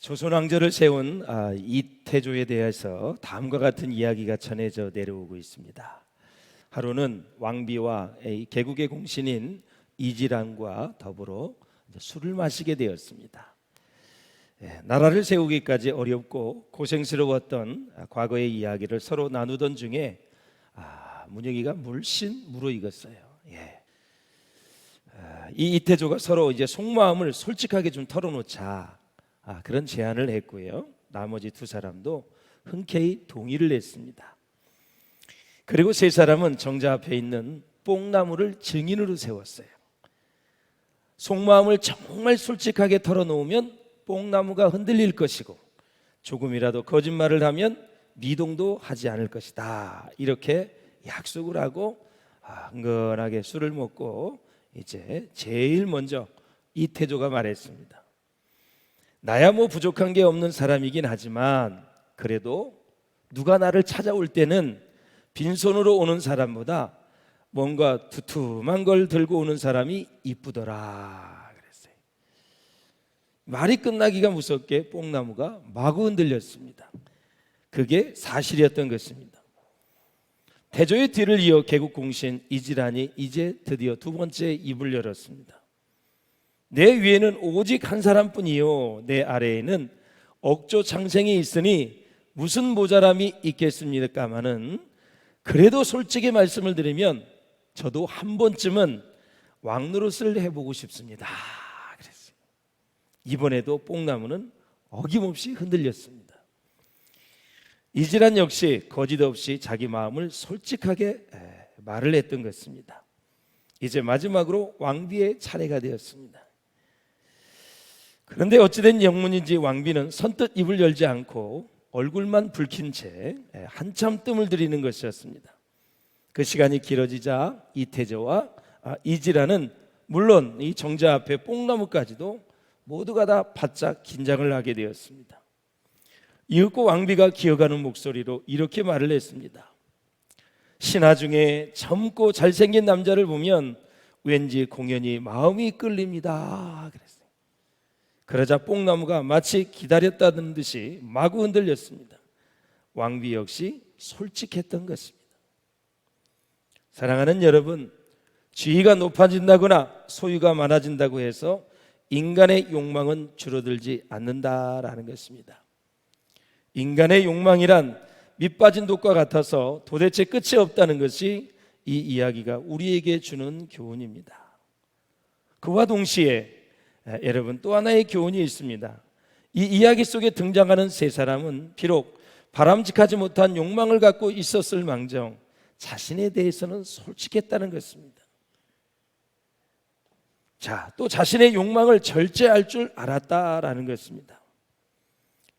조선 왕조를 세운 이태조에 대해서 다음과 같은 이야기가 전해져 내려오고 있습니다. 하루는 왕비와 개국의 공신인 이지란과 더불어 술을 마시게 되었습니다. 나라를 세우기까지 어렵고 고생스러웠던 과거의 이야기를 서로 나누던 중에 문혁이가 물씬 무르익었어요. 이 이태조가 서로 이제 속마음을 솔직하게 좀 털어놓자, 그런 제안을 했고요. 나머지 두 사람도 흔쾌히 동의를 했습니다. 그리고 세 사람은 정자 앞에 있는 뽕나무를 증인으로 세웠어요. 속마음을 정말 솔직하게 털어놓으면 뽕나무가 흔들릴 것이고, 조금이라도 거짓말을 하면 미동도 하지 않을 것이다. 이렇게 약속을 하고 흥건하게 술을 먹고 이제 제일 먼저 이태조가 말했습니다. 나야 뭐 부족한 게 없는 사람이긴 하지만 그래도 누가 나를 찾아올 때는 빈손으로 오는 사람보다 뭔가 두툼한 걸 들고 오는 사람이 이쁘더라 그랬어요. 말이 끝나기가 무섭게 뽕나무가 마구 흔들렸습니다. 그게 사실이었던 것입니다. 태조의 뒤를 이어 개국공신 이지란이 이제 드디어 두 번째 입을 열었습니다. 내 위에는 오직 한 사람뿐이요, 내 아래에는 억조 장생이 있으니 무슨 모자람이 있겠습니까마는 그래도 솔직히 말씀을 드리면 저도 한 번쯤은 왕노릇을 해보고 싶습니다 그랬어요. 이번에도 뽕나무는 어김없이 흔들렸습니다. 이지란 역시 거짓 없이 자기 마음을 솔직하게 말을 했던 것입니다. 이제 마지막으로 왕비의 차례가 되었습니다. 그런데 어찌된 영문인지 왕비는 선뜻 입을 열지 않고 얼굴만 붉힌 채 한참 뜸을 들이는 것이었습니다. 그 시간이 길어지자 이태조와 이지란은 물론 이 정자 앞에 뽕나무까지도 모두가 다 바짝 긴장을 하게 되었습니다. 이윽고 왕비가 기어가는 목소리로 이렇게 말을 했습니다. 신하 중에 젊고 잘생긴 남자를 보면 왠지 공연히 마음이 끌립니다 그랬어요. 그러자 뽕나무가 마치 기다렸다는 듯이 마구 흔들렸습니다. 왕비 역시 솔직했던 것입니다. 사랑하는 여러분, 지위가 높아진다거나 소유가 많아진다고 해서 인간의 욕망은 줄어들지 않는다라는 것입니다. 인간의 욕망이란 밑빠진 독과 같아서 도대체 끝이 없다는 것이 이 이야기가 우리에게 주는 교훈입니다. 그와 동시에 여러분, 또 하나의 교훈이 있습니다. 이 이야기 속에 등장하는 세 사람은 비록 바람직하지 못한 욕망을 갖고 있었을 망정 자신에 대해서는 솔직했다는 것입니다. 또 자신의 욕망을 절제할 줄 알았다라는 것입니다.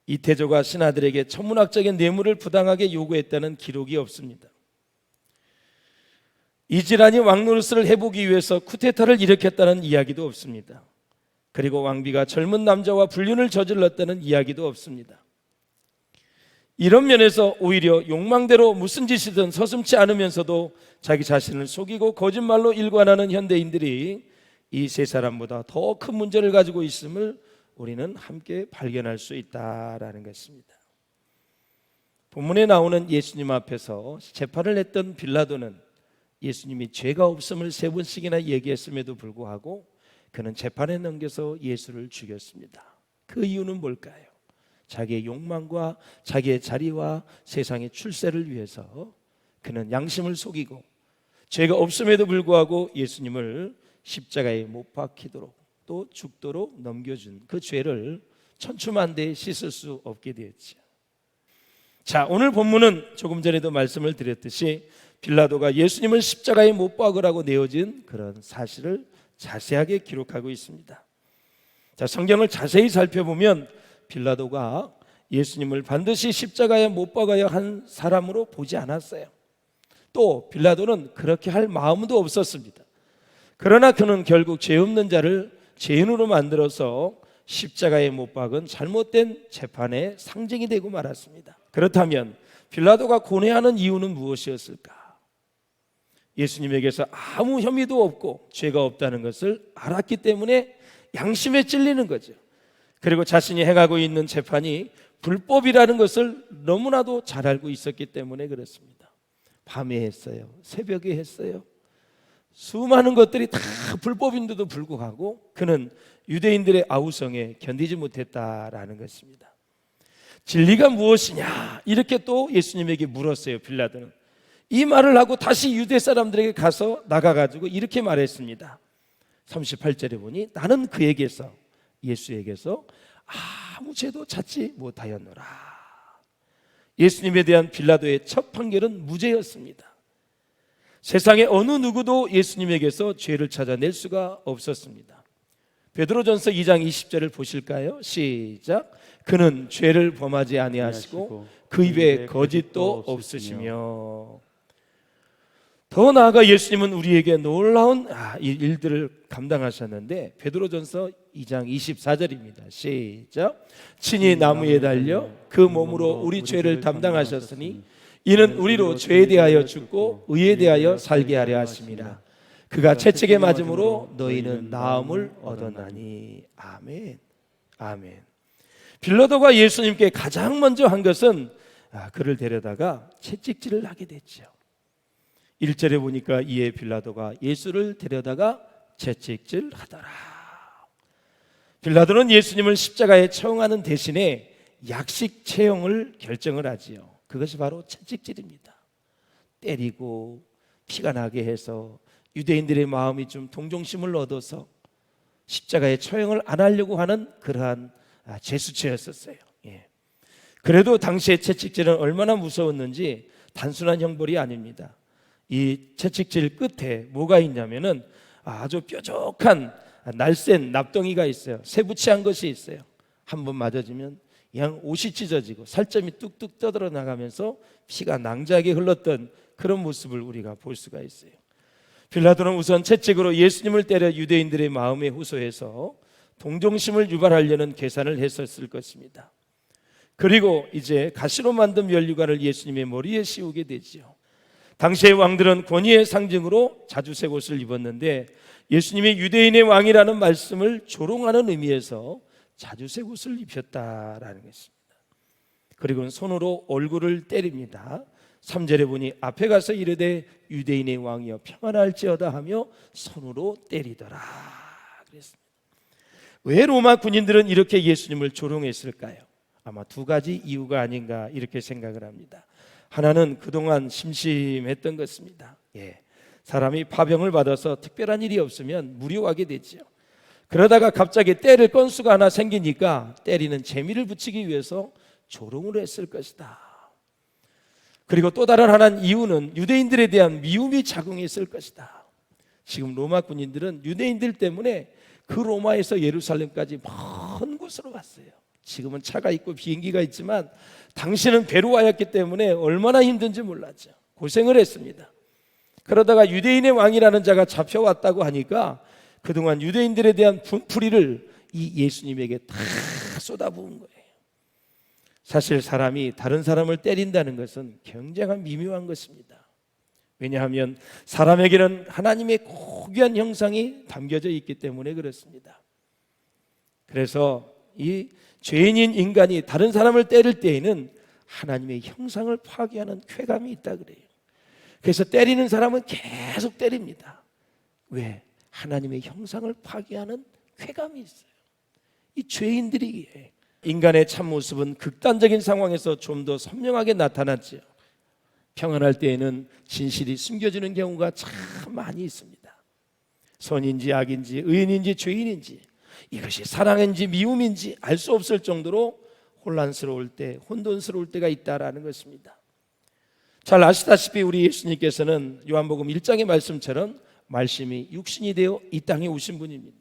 이태조가 신하들에게 천문학적인 뇌물을 부당하게 요구했다는 기록이 없습니다. 이지란이 왕노릇을 해보기 위해서 쿠데타를 일으켰다는 이야기도 없습니다. 그리고 왕비가 젊은 남자와 불륜을 저질렀다는 이야기도 없습니다. 이런 면에서 오히려 욕망대로 무슨 짓이든 서슴지 않으면서도 자기 자신을 속이고 거짓말로 일관하는 현대인들이 이 세 사람보다 더 큰 문제를 가지고 있음을 우리는 함께 발견할 수 있다라는 것입니다. 본문에 나오는 예수님 앞에서 재판을 했던 빌라도는 예수님이 죄가 없음을 세 번씩이나 얘기했음에도 불구하고 그는 재판에 넘겨서 예수를 죽였습니다. 그 이유는 뭘까요? 자기의 욕망과 자기의 자리와 세상의 출세를 위해서 그는 양심을 속이고 죄가 없음에도 불구하고 예수님을 십자가에 못 박히도록 또 죽도록 넘겨준 그 죄를 천추만대에 씻을 수 없게 되었죠. 오늘 본문은 조금 전에도 말씀을 드렸듯이 빌라도가 예수님을 십자가에 못 박으라고 내어진 그런 사실을 자세하게 기록하고 있습니다. 성경을 자세히 살펴보면 빌라도가 예수님을 반드시 십자가에 못 박아야 한 사람으로 보지 않았어요. 또 빌라도는 그렇게 할 마음도 없었습니다. 그러나 그는 결국 죄 없는 자를 죄인으로 만들어서 십자가에 못 박은 잘못된 재판의 상징이 되고 말았습니다. 그렇다면 빌라도가 고뇌하는 이유는 무엇이었을까? 예수님에게서 아무 혐의도 없고 죄가 없다는 것을 알았기 때문에 양심에 찔리는 거죠. 그리고 자신이 행하고 있는 재판이 불법이라는 것을 너무나도 잘 알고 있었기 때문에 그렇습니다. 밤에 했어요. 새벽에 했어요. 수많은 것들이 다 불법인데도 불구하고 그는 유대인들의 아우성에 견디지 못했다라는 것입니다. 진리가 무엇이냐 이렇게 또 예수님에게 물었어요. 빌라도는 이 말을 하고 다시 유대 사람들에게 가서 나가가지고 이렇게 말했습니다. 38절에 보니 나는 그에게서, 예수에게서 아무 죄도 찾지 못하였노라. 예수님에 대한 빌라도의 첫 판결은 무죄였습니다. 세상에 어느 누구도 예수님에게서 죄를 찾아낼 수가 없었습니다. 베드로전서 2장 20절을 보실까요? 시작. 그는 죄를 범하지 아니하시고 그 입에 거짓도 없으시며. 더 나아가 예수님은 우리에게 놀라운 일들을 감당하셨는데 베드로전서 2장 24절입니다. 시작. 친히 나무에 달려 그 몸으로 우리 죄를 담당하셨으니 이는 우리로 죄에 대하여 죽고 의에 대하여 살게 하려 하심이라. 그가 채찍에 맞음으로 너희는 나음을 얻었나니. 아멘. 아멘. 빌라도가 예수님께 가장 먼저 한 것은 그를 데려다가 채찍질을 하게 됐죠. 1절에 보니까 이에 빌라도가 예수를 데려다가 채찍질 하더라. 빌라도는 예수님을 십자가에 처형하는 대신에 약식 처형을 결정을 하지요. 그것이 바로 채찍질입니다. 때리고 피가 나게 해서 유대인들의 마음이 좀 동정심을 얻어서 십자가에 처형을 안 하려고 하는 그러한 죄수체였었어요. 그래도 당시의 채찍질은 얼마나 무서웠는지 단순한 형벌이 아닙니다. 이 채찍질 끝에 뭐가 있냐면은 아주 뾰족한 날쌘 납덩이가 있어요. 세부치한 것이 있어요. 한 번 맞아지면 그냥 옷이 찢어지고 살점이 뚝뚝 떠들어 나가면서 피가 낭자하게 흘렀던 그런 모습을 우리가 볼 수가 있어요. 빌라도는 우선 채찍으로 예수님을 때려 유대인들의 마음에 호소해서 동정심을 유발하려는 계산을 했었을 것입니다. 그리고 이제 가시로 만든 면류관을 예수님의 머리에 씌우게 되지요. 당시의 왕들은 권위의 상징으로 자주색 옷을 입었는데 예수님이 유대인의 왕이라는 말씀을 조롱하는 의미에서 자주색 옷을 입혔다라는 것입니다. 그리고 손으로 얼굴을 때립니다. 3절에 보니 앞에 가서 이르되 유대인의 왕이여 평안할지어다 하며 손으로 때리더라 그랬습니다. 왜 로마 군인들은 이렇게 예수님을 조롱했을까요? 아마 두 가지 이유가 아닌가 이렇게 생각을 합니다. 하나는 그동안 심심했던 것입니다. 사람이 파병을 받아서 특별한 일이 없으면 무료하게 되죠. 그러다가 갑자기 때릴 건수가 하나 생기니까 때리는 재미를 붙이기 위해서 조롱을 했을 것이다. 그리고 또 다른 하나는 이유는 유대인들에 대한 미움이 작용했을 것이다. 지금 로마 군인들은 유대인들 때문에 그 로마에서 예루살렘까지 먼 곳으로 갔어요. 지금은 차가 있고 비행기가 있지만 당시는 배로 와였기 때문에 얼마나 힘든지 몰랐죠. 고생을 했습니다. 그러다가 유대인의 왕이라는 자가 잡혀왔다고 하니까 그동안 유대인들에 대한 분풀이를 이 예수님에게 다 쏟아부은 거예요. 사실 사람이 다른 사람을 때린다는 것은 굉장한 미묘한 것입니다. 왜냐하면 사람에게는 하나님의 고귀한 형상이 담겨져 있기 때문에 그렇습니다. 그래서 이 죄인인 인간이 다른 사람을 때릴 때에는 하나님의 형상을 파괴하는 쾌감이 있다 그래요. 그래서 때리는 사람은 계속 때립니다. 왜? 하나님의 형상을 파괴하는 쾌감이 있어요. 이 죄인들이 인간의 참모습은 극단적인 상황에서 좀 더 선명하게 나타났죠. 평안할 때에는 진실이 숨겨지는 경우가 참 많이 있습니다. 선인지 악인지 의인인지 죄인인지 이것이 사랑인지 미움인지 알 수 없을 정도로 혼란스러울 때, 혼돈스러울 때가 있다라는 것입니다. 잘 아시다시피 우리 예수님께서는 요한복음 1장의 말씀처럼 말씀이 육신이 되어 이 땅에 오신 분입니다.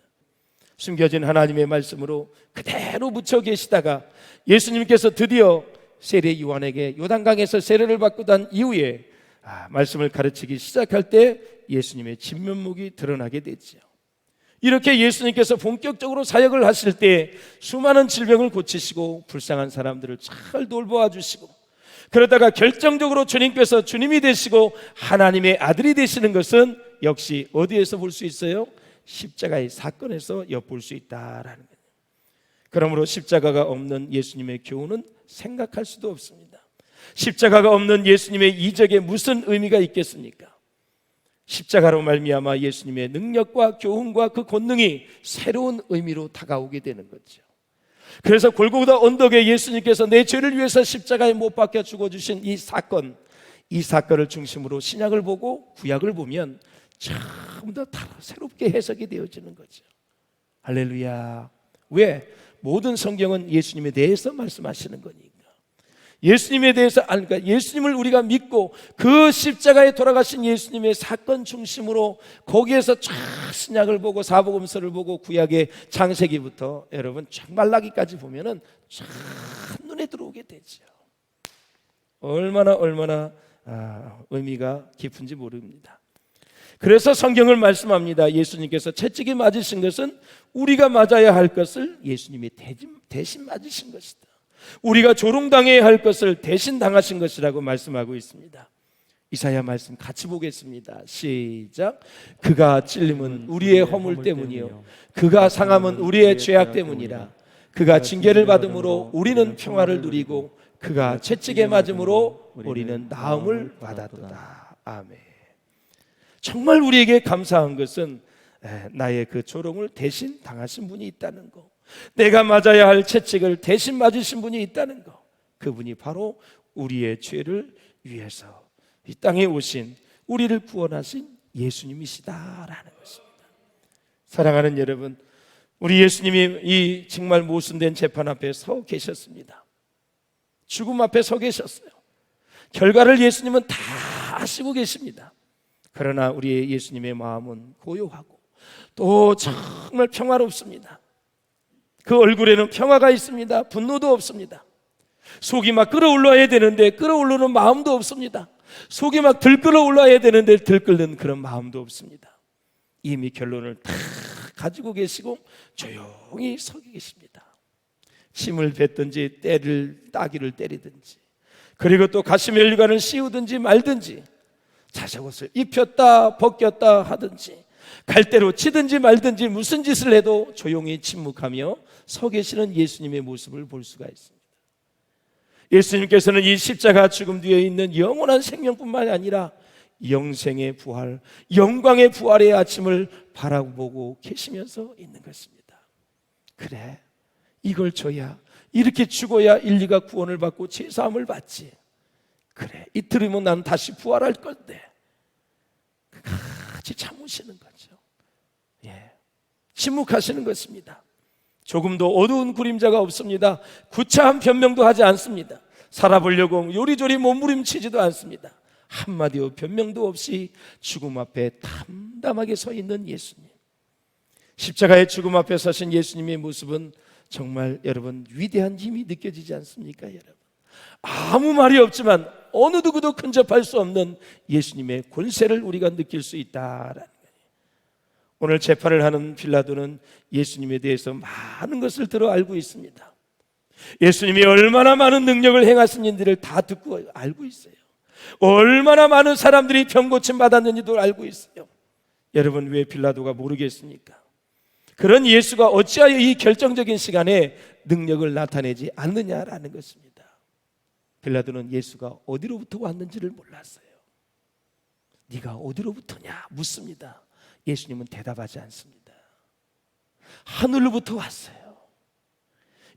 숨겨진 하나님의 말씀으로 그대로 묻혀 계시다가 예수님께서 드디어 세례 요한에게 요단강에서 세례를 받고 난 이후에 말씀을 가르치기 시작할 때 예수님의 진면목이 드러나게 됐죠. 이렇게 예수님께서 본격적으로 사역을 하실 때 수많은 질병을 고치시고 불쌍한 사람들을 잘 돌보아 주시고 그러다가 결정적으로 주님께서 주님이 되시고 하나님의 아들이 되시는 것은 역시 어디에서 볼 수 있어요? 십자가의 사건에서 엿볼 수 있다라는 거예요. 그러므로 십자가가 없는 예수님의 교훈은 생각할 수도 없습니다. 십자가가 없는 예수님의 이적에 무슨 의미가 있겠습니까? 십자가로 말미암아 예수님의 능력과 교훈과 그 권능이 새로운 의미로 다가오게 되는 거죠. 그래서 골고다 언덕에 예수님께서 내 죄를 위해서 십자가에 못 박혀 죽어주신 이 사건을 중심으로 신약을 보고 구약을 보면 전부 다 새롭게 해석이 되어지는 거죠. 할렐루야. 왜? 모든 성경은 예수님에 대해서 말씀하시는 거니까. 예수님에 대해서, 그러니까 예수님을 우리가 믿고 그 십자가에 돌아가신 예수님의 사건 중심으로 거기에서 쫙 신약을 보고 사복음서를 보고 구약의 창세기부터 여러분 쫙 말라기까지 보면은 쫙 눈에 들어오게 되죠. 얼마나 의미가 깊은지 모릅니다. 그래서 성경을 말씀합니다. 예수님께서 채찍에 맞으신 것은 우리가 맞아야 할 것을 예수님이 대신 맞으신 것이다. 우리가 조롱당해야 할 것을 대신 당하신 것이라고 말씀하고 있습니다. 이사야 말씀 같이 보겠습니다. 시작. 그가 찔림은 우리의 허물 때문이요 그가 상함은 우리의 죄악 때문이라. 그가 징계를 받음으로 우리는 평화를 누리고 그가 채찍에 맞음으로 우리는 나음을 받았도다. 아멘. 정말 우리에게 감사한 것은 나의 그 조롱을 대신 당하신 분이 있다는 거, 내가 맞아야 할 채찍을 대신 맞으신 분이 있다는 거, 그분이 바로 우리의 죄를 위해서 이 땅에 오신 우리를 구원하신 예수님이시다라는 것입니다. 사랑하는 여러분, 우리 예수님이 이 정말 모순된 재판 앞에 서 계셨습니다. 죽음 앞에 서 계셨어요. 결과를 예수님은 다 아시고 계십니다. 그러나 우리의 예수님의 마음은 고요하고 또 정말 평화롭습니다. 그 얼굴에는 평화가 있습니다. 분노도 없습니다. 속이 막 끓어올라야 되는데 끓어오르는 마음도 없습니다. 속이 막 들끓어올라야 되는데 들끓는 그런 마음도 없습니다. 이미 결론을 다 가지고 계시고 조용히 서 계십니다. 침을 뱉든지 따귀를 때리든지, 그리고 또 가시멜리관을 씌우든지 말든지, 자색옷을 입혔다 벗겼다 하든지, 갈대로 치든지 말든지 무슨 짓을 해도 조용히 침묵하며 서 계시는 예수님의 모습을 볼 수가 있습니다. 예수님께서는 이 십자가 죽음 뒤에 있는 영원한 생명뿐만 아니라 영생의 부활, 영광의 부활의 아침을 바라보고 계시면서 있는 것입니다. 그래, 이걸 줘야, 이렇게 죽어야 인류가 구원을 받고 죄사함을 받지. 그래, 이틀이면 난 다시 부활할 건데. 같이 참으시는 거죠. 침묵하시는 것입니다. 조금도 어두운 그림자가 없습니다. 구차한 변명도 하지 않습니다. 살아보려고 요리조리 몸부림치지도 않습니다. 한마디의 변명도 없이 죽음 앞에 담담하게 서 있는 예수님. 십자가의 죽음 앞에 서신 예수님의 모습은 정말 여러분 위대한 힘이 느껴지지 않습니까? 여러분, 아무 말이 없지만 어느 누구도 근접할 수 없는 예수님의 권세를 우리가 느낄 수 있다라는 거예요. 오늘 재판을 하는 빌라도는 예수님에 대해서 많은 것을 들어 알고 있습니다. 예수님이 얼마나 많은 능력을 행하시는지를 다 듣고 알고 있어요. 얼마나 많은 사람들이 병 고침 받았는지도 알고 있어요. 여러분, 왜 빌라도가 모르겠습니까? 그런 예수가 어찌하여 이 결정적인 시간에 능력을 나타내지 않느냐라는 것입니다. 빌라도는 예수가 어디로부터 왔는지를 몰랐어요. 네가 어디로부터냐 묻습니다. 예수님은 대답하지 않습니다. 하늘로부터 왔어요.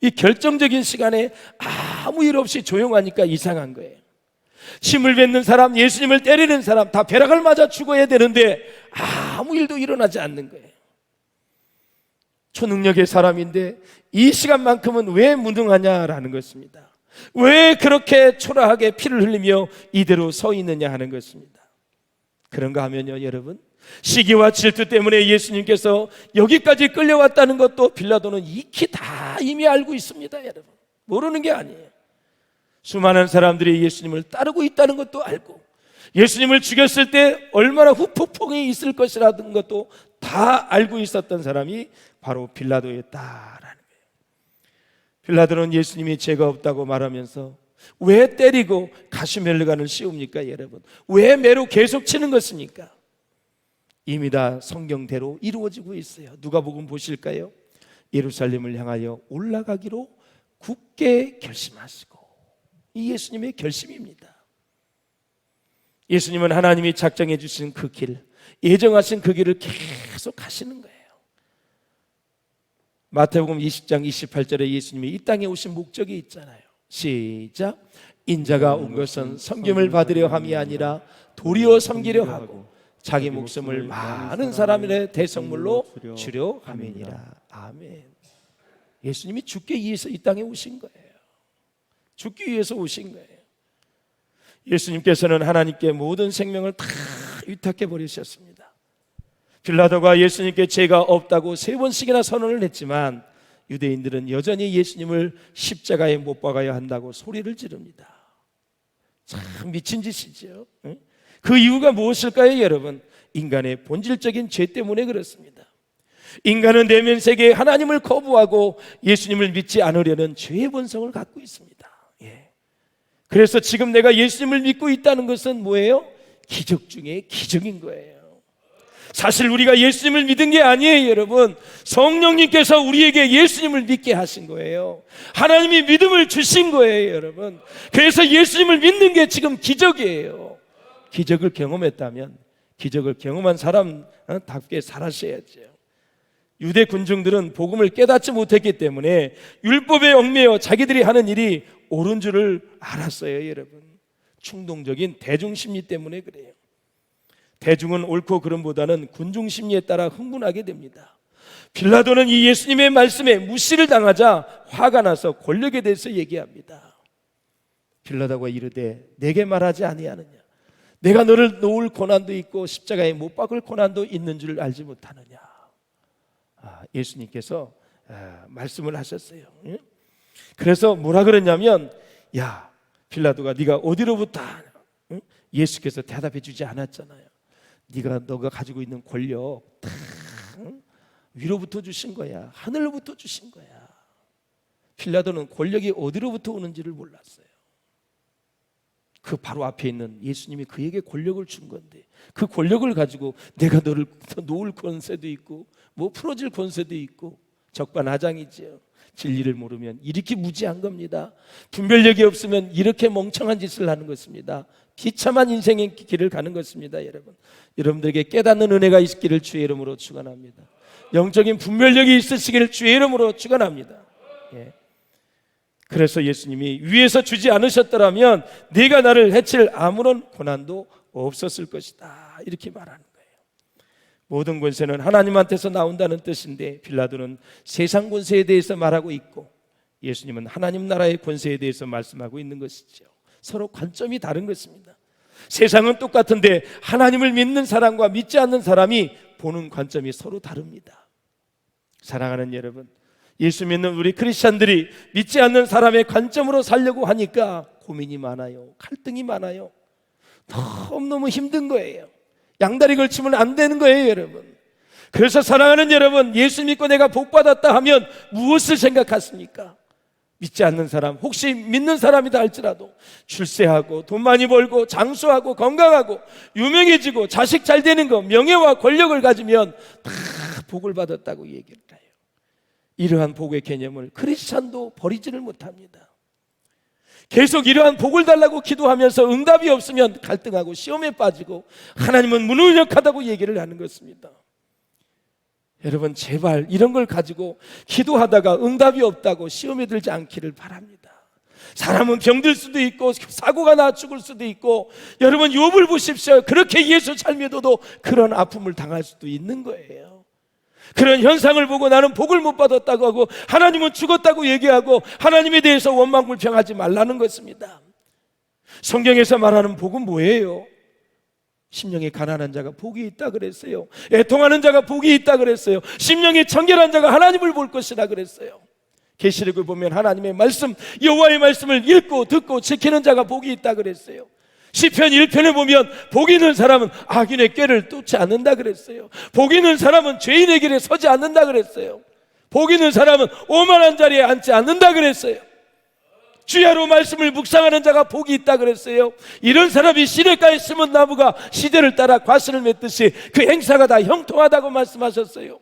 이 결정적인 시간에 아무 일 없이 조용하니까 이상한 거예요. 침을 뱉는 사람, 예수님을 때리는 사람 다 벼락을 맞아 죽어야 되는데 아무 일도 일어나지 않는 거예요. 초능력의 사람인데 이 시간만큼은 왜 무능하냐라는 것입니다. 왜 그렇게 초라하게 피를 흘리며 이대로 서 있느냐 하는 것입니다. 그런가 하면요, 여러분, 시기와 질투 때문에 예수님께서 여기까지 끌려왔다는 것도 빌라도는 익히 다 이미 알고 있습니다. 여러분, 모르는 게 아니에요. 수많은 사람들이 예수님을 따르고 있다는 것도 알고, 예수님을 죽였을 때 얼마나 후폭풍이 있을 것이라는 것도 다 알고 있었던 사람이 바로 빌라도였다라는 거예요. 빌라도는 예수님이 죄가 없다고 말하면서 왜 때리고 가시멜리관을 씌웁니까? 여러분, 왜 매로 계속 치는 것입니까? 이미 다 성경대로 이루어지고 있어요. 누가복음 보실까요? 예루살렘을 향하여 올라가기로 굳게 결심하시고, 이 예수님의 결심입니다. 예수님은 하나님이 작정해 주신 그 길, 예정하신 그 길을 계속 가시는 거예요. 마태복음 20장 28절에 예수님이 이 땅에 오신 목적이 있잖아요. 시작. 인자가 온 것은 섬김을 받으려 함이 아니라 도리어 섬기려 하고 자기 목숨을 많은 사람의 대성물로 주려 함이니라. 아멘. 예수님이 죽기 위해서 이 땅에 오신 거예요. 죽기 위해서 오신 거예요. 예수님께서는 하나님께 모든 생명을 다 위탁해 버리셨습니다. 빌라도가 예수님께 죄가 없다고 3번씩이나 선언을 했지만 유대인들은 여전히 예수님을 십자가에 못 박아야 한다고 소리를 지릅니다. 참 미친 짓이죠. 그 이유가 무엇일까요, 여러분? 인간의 본질적인 죄 때문에 그렇습니다. 인간은 내면 세계에 하나님을 거부하고 예수님을 믿지 않으려는 죄의 본성을 갖고 있습니다. 그래서 지금 내가 예수님을 믿고 있다는 것은 뭐예요? 기적 중에 기적인 거예요. 사실 우리가 예수님을 믿은 게 아니에요, 여러분. 성령님께서 우리에게 예수님을 믿게 하신 거예요. 하나님이 믿음을 주신 거예요, 여러분. 그래서 예수님을 믿는 게 지금 기적이에요. 기적을 경험했다면 기적을 경험한 사람답게 살아셔야죠. 유대 군중들은 복음을 깨닫지 못했기 때문에 율법에 얽매여 자기들이 하는 일이 옳은 줄을 알았어요, 여러분. 충동적인 대중심리 때문에 그래요. 대중은 옳고 그름보다는 군중심리에 따라 흥분하게 됩니다. 빌라도는 이 예수님의 말씀에 무시를 당하자 화가 나서 권력에 대해서 얘기합니다. 빌라도가 이르되 내게 말하지 아니하느냐? 내가 너를 놓을 고난도 있고 십자가에 못 박을 고난도 있는 줄 알지 못하느냐? 예수님께서 말씀을 하셨어요. 그래서 뭐라 그랬냐면, 야 빌라도가 네가 어디로부터 하냐? 예수께서 대답해 주지 않았잖아요. 너가 가지고 있는 권력 다 위로부터 주신 거야. 하늘로부터 주신 거야. 빌라도는 권력이 어디로부터 오는지를 몰랐어요. 그 바로 앞에 있는 예수님이 그에게 권력을 준 건데, 그 권력을 가지고 내가 너를 놓을 권세도 있고 뭐 풀어줄 권세도 있고 적반하장이지요. 진리를 모르면 이렇게 무지한 겁니다. 분별력이 없으면 이렇게 멍청한 짓을 하는 것입니다. 비참한 인생의 길을 가는 것입니다. 여러분들에게 깨닫는 은혜가 있기를 주의 이름으로 축원합니다. 영적인 분별력이 있으시기를 주의 이름으로 축원합니다. 그래서 예수님이 위에서 주지 않으셨더라면 네가 나를 해칠 아무런 고난도 없었을 것이다, 이렇게 말하는 거예요. 모든 권세는 하나님한테서 나온다는 뜻인데 빌라도는 세상 권세에 대해서 말하고 있고 예수님은 하나님 나라의 권세에 대해서 말씀하고 있는 것이죠. 서로 관점이 다른 것입니다. 세상은 똑같은데 하나님을 믿는 사람과 믿지 않는 사람이 보는 관점이 서로 다릅니다. 사랑하는 여러분, 예수 믿는 우리 크리스찬들이 믿지 않는 사람의 관점으로 살려고 하니까 고민이 많아요. 갈등이 많아요. 너무너무 힘든 거예요. 양다리 걸치면 안 되는 거예요, 여러분. 그래서 사랑하는 여러분, 예수 믿고 내가 복 받았다 하면 무엇을 생각하십니까? 믿지 않는 사람, 혹시 믿는 사람이다 할지라도 출세하고 돈 많이 벌고 장수하고 건강하고 유명해지고 자식 잘 되는 거, 명예와 권력을 가지면 다 복을 받았다고 얘기를 해요. 이러한 복의 개념을 크리스찬도 버리지를 못합니다. 계속 이러한 복을 달라고 기도하면서 응답이 없으면 갈등하고 시험에 빠지고 하나님은 무능력하다고 얘기를 하는 것입니다. 여러분, 제발 이런 걸 가지고 기도하다가 응답이 없다고 시험에 들지 않기를 바랍니다. 사람은 병들 수도 있고 사고가 나 죽을 수도 있고, 여러분 욥을 보십시오. 그렇게 예수 잘 믿어도 그런 아픔을 당할 수도 있는 거예요. 그런 현상을 보고 나는 복을 못 받았다고 하고 하나님은 죽었다고 얘기하고 하나님에 대해서 원망불평하지 말라는 것입니다. 성경에서 말하는 복은 뭐예요? 심령이 가난한 자가 복이 있다 그랬어요. 애통하는 자가 복이 있다 그랬어요. 심령이 청결한 자가 하나님을 볼 것이라 그랬어요. 계시록을 보면 하나님의 말씀, 여호와의 말씀을 읽고 듣고 지키는 자가 복이 있다 그랬어요. 시편 1편에 보면 복 있는 사람은 악인의 꾀를 쫓지 않는다 그랬어요. 복 있는 사람은 죄인의 길에 서지 않는다 그랬어요. 복 있는 사람은 오만한 자리에 앉지 않는다 그랬어요. 주야로 말씀을 묵상하는 자가 복이 있다 그랬어요. 이런 사람이 시냇가에 심은 나무가 시대를 따라 과실을 맺듯이 그 행사가 다 형통하다고 말씀하셨어요.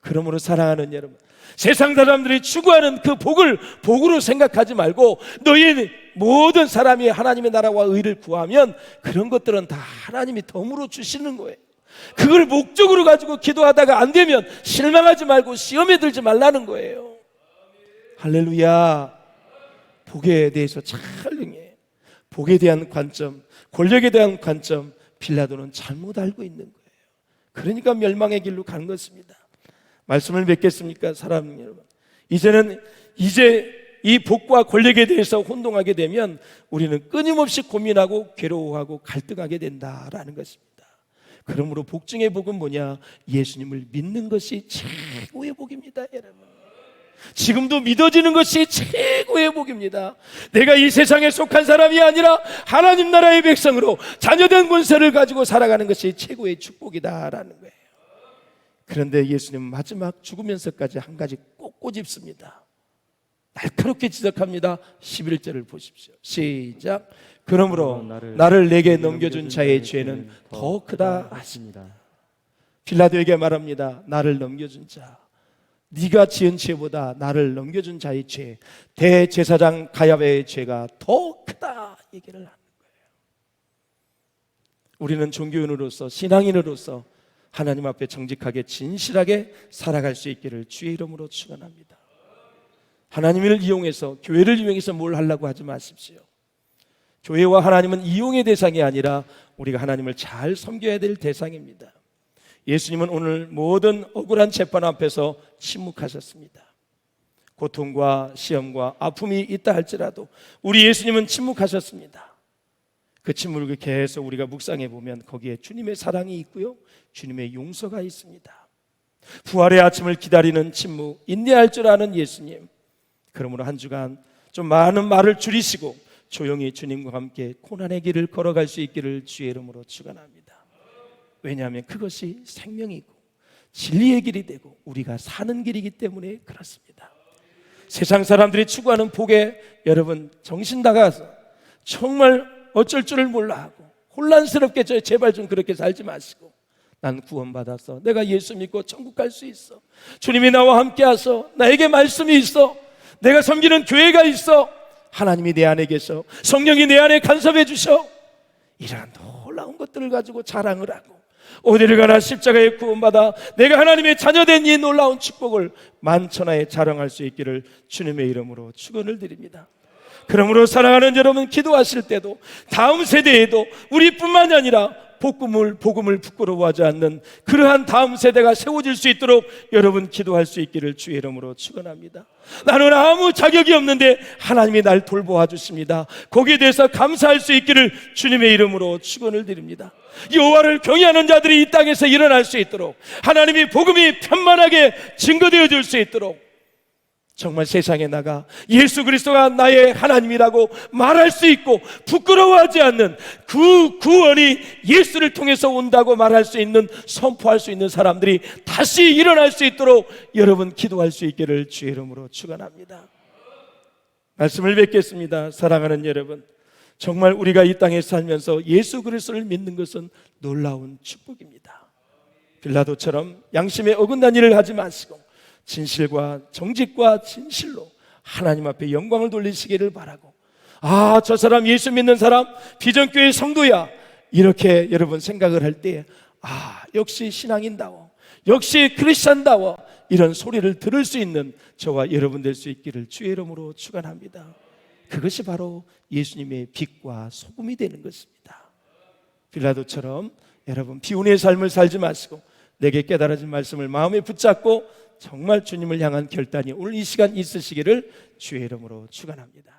그러므로 사랑하는 여러분, 세상 사람들이 추구하는 그 복을 복으로 생각하지 말고 너희 모든 사람이 하나님의 나라와 의를 구하면 그런 것들은 다 하나님이 덤으로 주시는 거예요. 그걸 목적으로 가지고 기도하다가 안 되면 실망하지 말고 시험에 들지 말라는 거예요. 할렐루야. 복에 대해서 잘 응해. 복에 대한 관점, 권력에 대한 관점, 빌라도는 잘못 알고 있는 거예요. 그러니까 멸망의 길로 가는 것입니다. 말씀을 맺겠습니까, 사랑 여러분? 이제 이 복과 권력에 대해서 혼동하게 되면 우리는 끊임없이 고민하고 괴로워하고 갈등하게 된다라는 것입니다. 그러므로 복 중의 복은 뭐냐? 예수님을 믿는 것이 최고의 복입니다, 여러분. 지금도 믿어지는 것이 최고의 복입니다. 내가 이 세상에 속한 사람이 아니라 하나님 나라의 백성으로 자녀된 권세를 가지고 살아가는 것이 최고의 축복이다라는 거예요. 그런데 예수님은 마지막 죽으면서까지 한 가지 꼭 꼬집습니다. 날카롭게 지적합니다. 11절을 보십시오. 시작. 그러므로 나를 내게 넘겨준 자의 죄는 더 크다 하십니다. 빌라도에게 말합니다. 나를 넘겨준 자, 네가 지은 죄보다 나를 넘겨준 자의 죄, 대제사장 가야바의 죄가 더 크다 얘기를 하는 거예요. 우리는 종교인으로서, 신앙인으로서 하나님 앞에 정직하게 진실하게 살아갈 수 있기를 주의 이름으로 축원합니다. 하나님을 이용해서, 교회를 이용해서 뭘 하려고 하지 마십시오. 교회와 하나님은 이용의 대상이 아니라 우리가 하나님을 잘 섬겨야 될 대상입니다. 예수님은 오늘 모든 억울한 재판 앞에서 침묵하셨습니다. 고통과 시험과 아픔이 있다 할지라도 우리 예수님은 침묵하셨습니다. 그 침묵을 계속 우리가 묵상해 보면 거기에 주님의 사랑이 있고요, 주님의 용서가 있습니다. 부활의 아침을 기다리는 침묵, 인내할 줄 아는 예수님. 그러므로 한 주간 좀 많은 말을 줄이시고 조용히 주님과 함께 고난의 길을 걸어갈 수 있기를 주의 이름으로 축원합니다. 왜냐하면 그것이 생명이고 진리의 길이 되고 우리가 사는 길이기 때문에 그렇습니다. 세상 사람들이 추구하는 복에 여러분 정신 나가서 정말 어쩔 줄을 몰라 하고 혼란스럽게 제발 좀 그렇게 살지 마시고, 난 구원받았어, 내가 예수 믿고 천국 갈 수 있어, 주님이 나와 함께 하셔, 나에게 말씀이 있어, 내가 섬기는 교회가 있어, 하나님이 내 안에 계셔, 성령이 내 안에 간섭해 주셔, 이러한 놀라운 것들을 가지고 자랑을 하고 어디를 가나 십자가에 구원받아 내가 하나님의 자녀된 이 놀라운 축복을 만천하에 자랑할 수 있기를 주님의 이름으로 축원을 드립니다. 그러므로 사랑하는 여러분, 기도하실 때도 다음 세대에도 우리뿐만이 아니라 복음을 부끄러워하지 않는 그러한 다음 세대가 세워질 수 있도록 여러분 기도할 수 있기를 주의 이름으로 축원합니다. 나는 아무 자격이 없는데 하나님이 날 돌보아 주십니다. 거기에 대해서 감사할 수 있기를 주님의 이름으로 축원을 드립니다. 여호와를 경외하는 자들이 이 땅에서 일어날 수 있도록, 하나님이 복음이 편만하게 증거되어 줄 수 있도록 정말 세상에 나가 예수 그리스도가 나의 하나님이라고 말할 수 있고 부끄러워하지 않는 그 구원이 예수를 통해서 온다고 말할 수 있는, 선포할 수 있는 사람들이 다시 일어날 수 있도록 여러분 기도할 수 있기를 주의 이름으로 축원합니다. 말씀을 뵙겠습니다. 사랑하는 여러분, 정말 우리가 이 땅에 살면서 예수 그리스도를 믿는 것은 놀라운 축복입니다. 빌라도처럼 양심에 어긋난 일을 하지 마시고 진실과 정직과 진실로 하나님 앞에 영광을 돌리시기를 바라고, 아, 저 사람 예수 믿는 사람 비전교회 성도야, 이렇게 여러분 생각을 할 때, 아, 역시 신앙인다워, 역시 크리스찬다워, 이런 소리를 들을 수 있는 저와 여러분 될 수 있기를 주의 이름으로 축원합니다. 그것이 바로 예수님의 빛과 소금이 되는 것입니다. 빌라도처럼 여러분 비운의 삶을 살지 마시고 내게 깨달아진 말씀을 마음에 붙잡고 정말 주님을 향한 결단이 오늘 이 시간 있으시기를 주의 이름으로 축원합니다.